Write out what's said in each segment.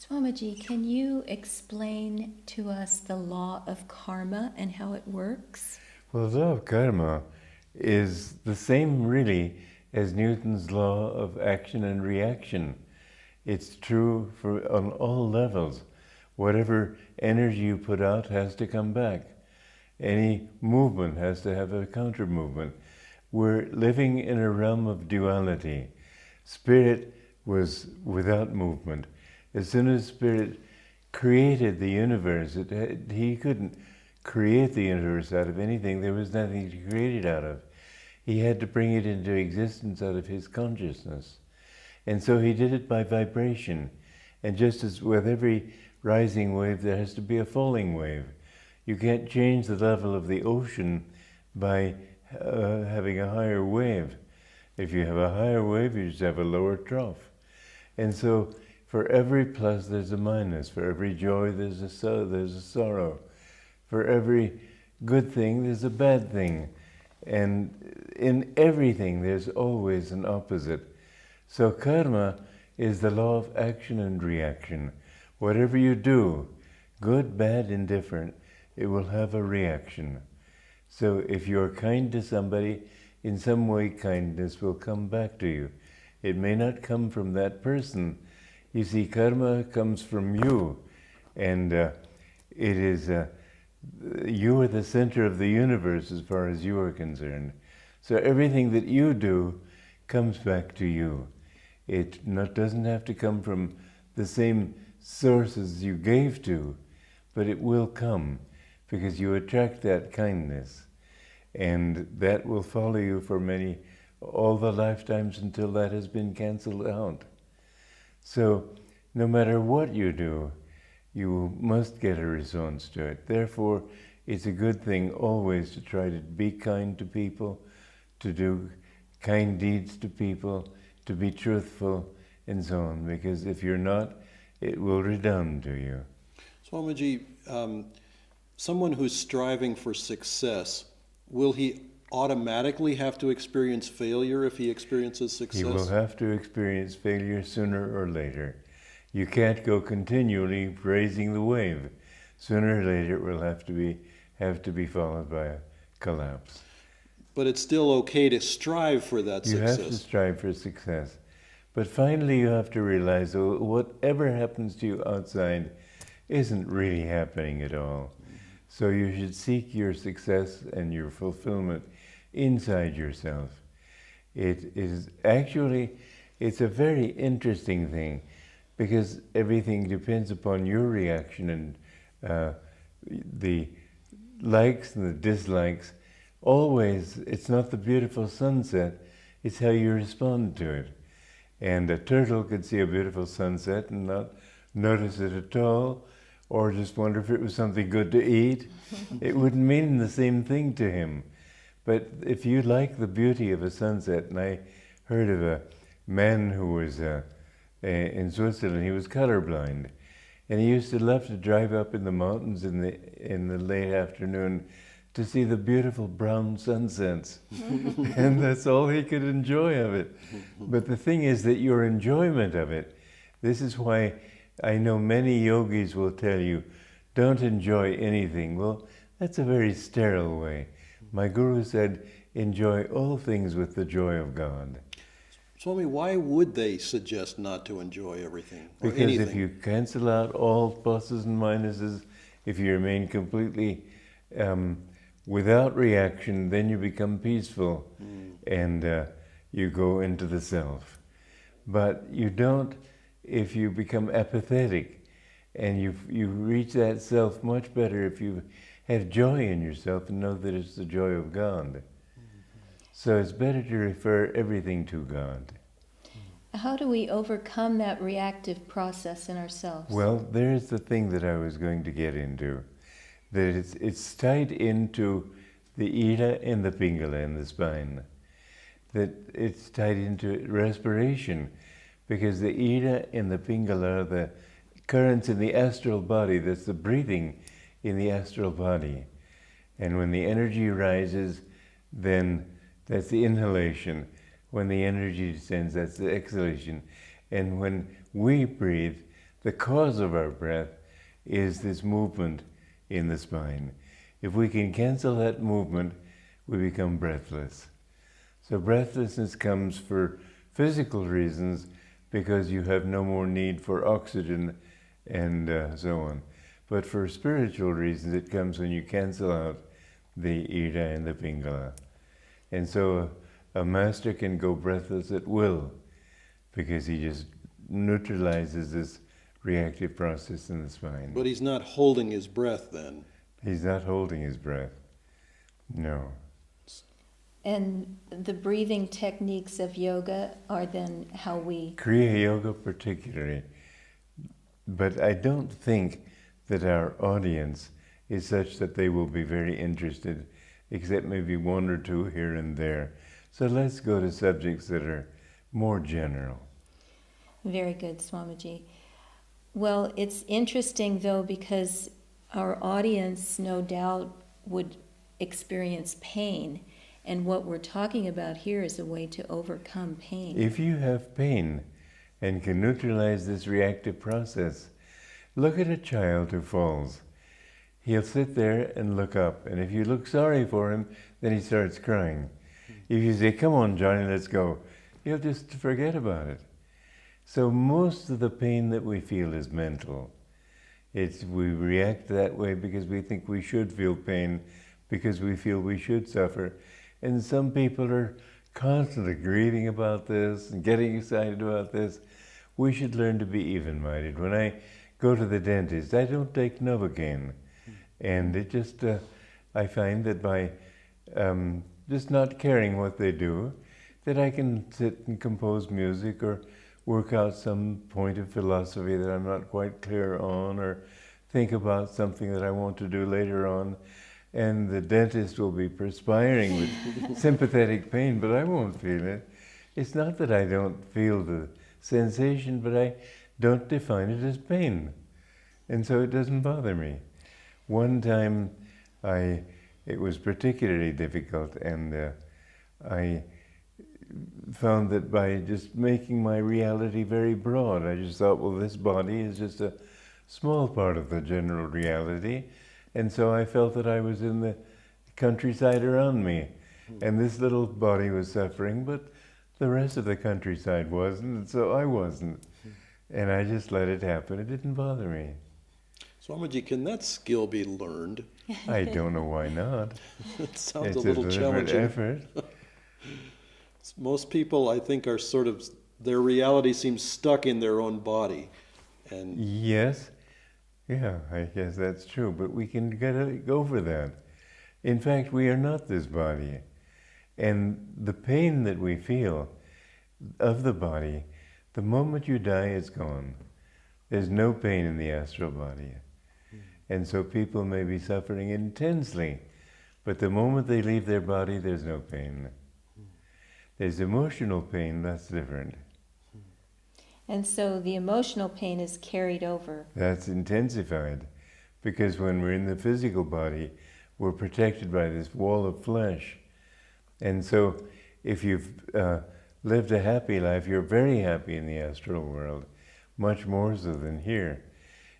Swamiji, can you explain to us the law of karma and how it works? Well, the law of karma is the same really as Newton's law of action and reaction. It's true on all levels. Whatever energy you put out has to come back. Any movement has to have a counter movement. We're living in a realm of duality. Spirit was without movement. As soon as Spirit created the universe, he couldn't create the universe out of anything. There was nothing to create it out of. He had to bring it into existence out of his consciousness. And so he did it by vibration. And just as with every rising wave, there has to be a falling wave. You can't change the level of the ocean by having a higher wave. If you have a higher wave, you just have a lower trough. And so for every plus, there's a minus. For every joy, there's a sorrow. For every good thing, there's a bad thing. And in everything, there's always an opposite. So karma is the law of action and reaction. Whatever you do, good, bad, indifferent, it will have a reaction. So if you're kind to somebody, in some way kindness will come back to you. It may not come from that person. You see, karma comes from you, and it is you are the center of the universe as far as you are concerned. So everything that you do comes back to you. It doesn't have to come from the same sources you gave to, but it will come because you attract that kindness, and that will follow you for all the lifetimes until that has been canceled out. So no matter what you do, you must get a response to it. Therefore, it's a good thing always to try to be kind to people, to do kind deeds to people, to be truthful, and so on. Because if you're not, it will redound to you. Swamiji, someone who's striving for success, will he automatically have to experience failure if he experiences success? He will have to experience failure sooner or later. You can't go continually raising the wave. Sooner or later it will have to be followed by a collapse. But it's still okay to strive for that success. You have to strive for success. But finally you have to realize that whatever happens to you outside isn't really happening at all. So you should seek your success and your fulfillment inside yourself. It's a very interesting thing, because everything depends upon your reaction, and the likes and the dislikes. Always, it's not the beautiful sunset, it's how you respond to it. And a turtle could see a beautiful sunset and not notice it at all, or just wonder if it was something good to eat. It wouldn't mean the same thing to him. But if you like the beauty of a sunset, and I heard of a man who was in Switzerland, he was colorblind, and he used to love to drive up in the mountains in the late afternoon to see the beautiful brown sunsets. And that's all he could enjoy of it. But the thing is that your enjoyment of it, this is why I know many yogis will tell you, don't enjoy anything. Well, that's a very sterile way. My guru said, enjoy all things with the joy of God. Swami, why would they suggest not to enjoy everything or because anything? If you cancel out all pluses and minuses, if you remain completely without reaction, then you become peaceful and you go into the self. But you don't if you become apathetic, and you reach that self much better if you have joy in yourself and know that it's the joy of God. So it's better to refer everything to God. How do we overcome that reactive process in ourselves? Well, there's the thing that I was going to get into. That it's tied into the Ida and the Pingala in the spine. That it's tied into respiration, because the Ida and the Pingala are the currents in the astral body. That's the breathing in the astral body. And when the energy rises, then that's the inhalation. When the energy descends, that's the exhalation. And when we breathe, the cause of our breath is this movement in the spine. If we can cancel that movement, we become breathless. So breathlessness comes for physical reasons because you have no more need for oxygen and so on. But for spiritual reasons, it comes when you cancel out the ida and the pingala. And so a master can go breathless at will because he just neutralizes this reactive process in the spine. But he's not holding his breath then. He's not holding his breath. No. And the breathing techniques of yoga are then how we... Kriya Yoga particularly. But I don't think that our audience is such that they will be very interested, except maybe one or two here and there. So let's go to subjects that are more general. Very good, Swamiji. Well, it's interesting, though, because our audience, no doubt, would experience pain. And what we're talking about here is a way to overcome pain. If you have pain and can neutralize this reactive process, look at a child who falls. He'll sit there and look up. And if you look sorry for him, then he starts crying. If you say, come on, Johnny, let's go, he'll just forget about it. So most of the pain that we feel is mental. We react that way because we think we should feel pain, because we feel we should suffer. And some people are constantly grieving about this and getting excited about this. We should learn to be even-minded. When I go to the dentist, I don't take Novocaine. And it just, I find that by just not caring what they do, that I can sit and compose music or work out some point of philosophy that I'm not quite clear on, or think about something that I want to do later on. And the dentist will be perspiring with sympathetic pain, but I won't feel it. It's not that I don't feel the sensation, but I don't define it as pain. And so it doesn't bother me. One time, it was particularly difficult, and I found that by just making my reality very broad, I just thought, well, this body is just a small part of the general reality. And so I felt that I was in the countryside around me. And this little body was suffering, but the rest of the countryside wasn't, and so I wasn't. And I just let it happen. It didn't bother me. Swamiji, can that skill be learned? I don't know why not. It sounds It's a little deliberate challenging. effort. Most people, I think, are sort of, their reality seems stuck in their own body. And Yes. Yeah, I guess that's true, but we can get over that. In fact, we are not this body. And the pain that we feel of the body, the moment you die, it's gone. There's no pain in the astral body. And so people may be suffering intensely, but the moment they leave their body, there's no pain. There's emotional pain, that's different. And so the emotional pain is carried over. That's intensified, because when we're in the physical body, we're protected by this wall of flesh. And so if you've lived a happy life, you're very happy in the astral world, much more so than here.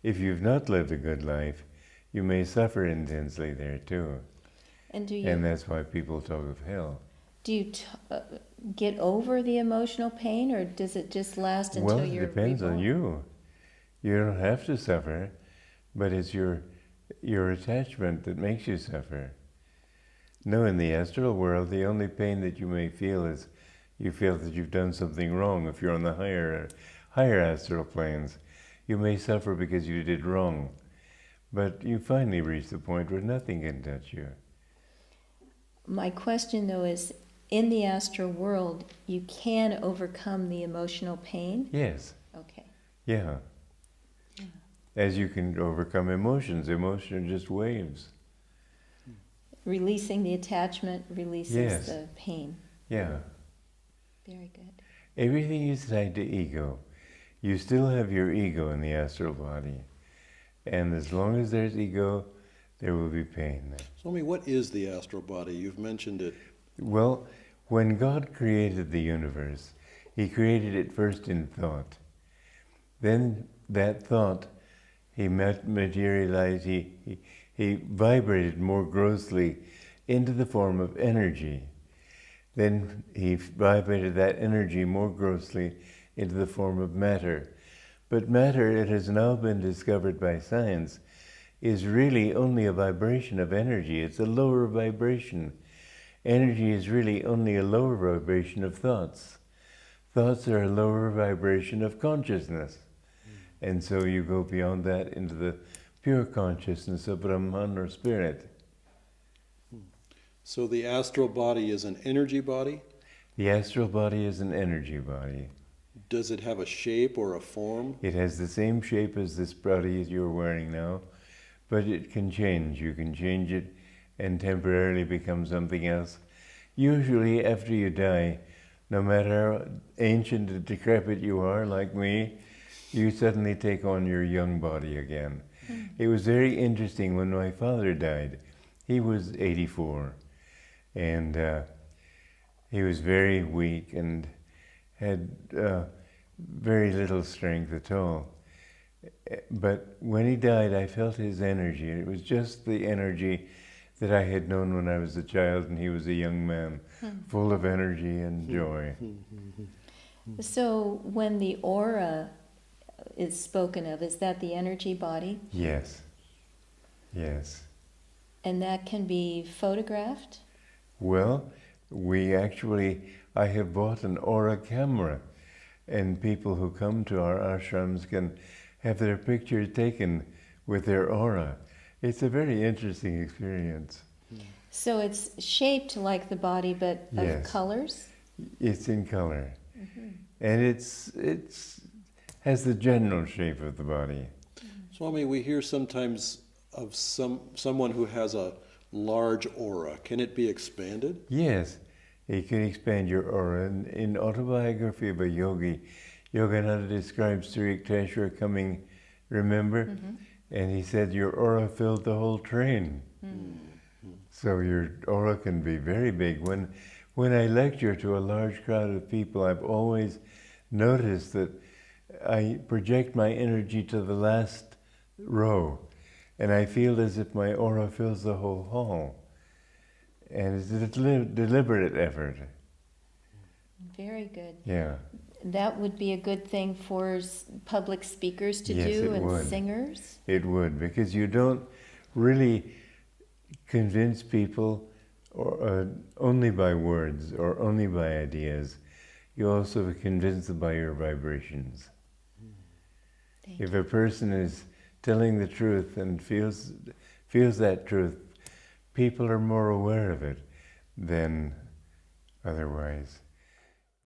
If you've not lived a good life, you may suffer intensely there too. And And that's why people talk of hell. do you get over the emotional pain, or does it just last until Well, you're it depends reborn? on you. You don't have to suffer, but it's your attachment that makes you suffer. No, in the astral world, the only pain that you may feel is you feel that you've done something wrong. If you're on the higher astral planes, you may suffer because you did wrong. But you finally reach the point where nothing can touch you. My question, though, is in the astral world, you can overcome the emotional pain? Yes. Okay. Yeah. As you can overcome emotions. Emotions are just waves. Releasing the attachment releases Yes. the pain. Yeah. Very good. Everything is tied to ego. You still have your ego in the astral body. And as long as there's ego, there will be pain. Swami, what is the astral body? You've mentioned it. Well, when God created the universe, He created it first in thought. Then that thought, he materialized, he vibrated more grossly into the form of energy. Then he vibrated that energy more grossly into the form of matter. But matter, it has now been discovered by science, is really only a vibration of energy. It's a lower vibration. Energy is really only a lower vibration of thoughts. Thoughts are a lower vibration of consciousness. And so you go beyond that into the pure consciousness of Brahman or spirit. So the astral body is an energy body? The astral body is an energy body. Does it have a shape or a form? It has the same shape as this body you're wearing now, but it can change. You can change it and temporarily become something else. Usually after you die, no matter how ancient and decrepit you are, like me, you suddenly take on your young body again. It was very interesting when my father died. He was 84, and he was very weak and had very little strength at all. But when he died, I felt his energy. It was just the energy that I had known when I was a child and he was a young man, full of energy and joy. So when the aura is spoken of, is that the energy body? Yes, yes. And that can be photographed? Well, I have bought an aura camera, and people who come to our ashrams can have their picture taken with their aura. It's a very interesting experience. So it's shaped like the body, but of Yes. colors? It's in color. And it's has the general shape of the body. Swami, we hear sometimes of someone who has a large aura. Can it be expanded? Yes, it can expand your aura. In Autobiography of a Yogi, Yogananda describes Sri Yukteswar coming, remember? And he said your aura filled the whole train. So your aura can be very big. When I lecture to a large crowd of people, I've always noticed that I project my energy to the last row, and I feel as if my aura fills the whole hall. And it's a deliberate effort. Very good. Yeah. That would be a good thing for public speakers to Yes, do it and would. singers. It would, because you don't really convince people only by words or only by ideas. You also convince them by your vibrations. If a person is telling the truth and feels that truth, people are more aware of it than otherwise.